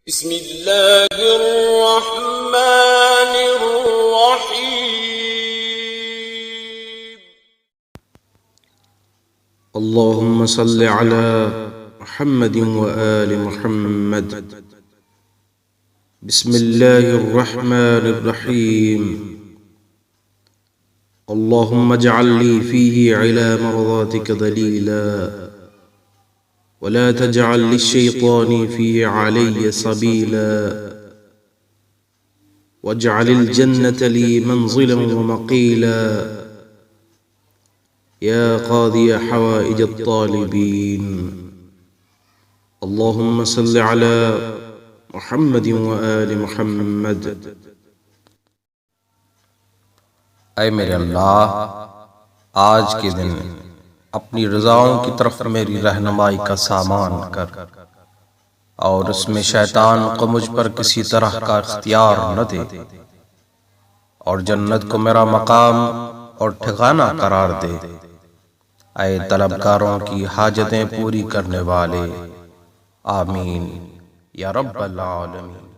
بسم الله الرحمن الرحيم. اللهم صل على محمد وآل محمد. بسم الله الرحمن الرحيم. اللهم اجعل لي فيه على مرضاتك ذليلا ولا تجعل للشيطان فيه علي سبيلا واجعل الجنة لي منزلا ومقيلا يا قاضي حوائج الطالبين. اللهم صل على محمد وآل محمد. اے میرے اللہ، آج کے دن اپنی رضاؤں کی طرف میری رہنمائی کا سامان کر، اور اس میں شیطان کو مجھ پر کسی طرح کا اختیار نہ دے، اور جنت کو میرا مقام اور ٹھکانہ قرار دے۔ اے طلبگاروں کی حاجتیں پوری کرنے والے، آمین یا رب العالمین۔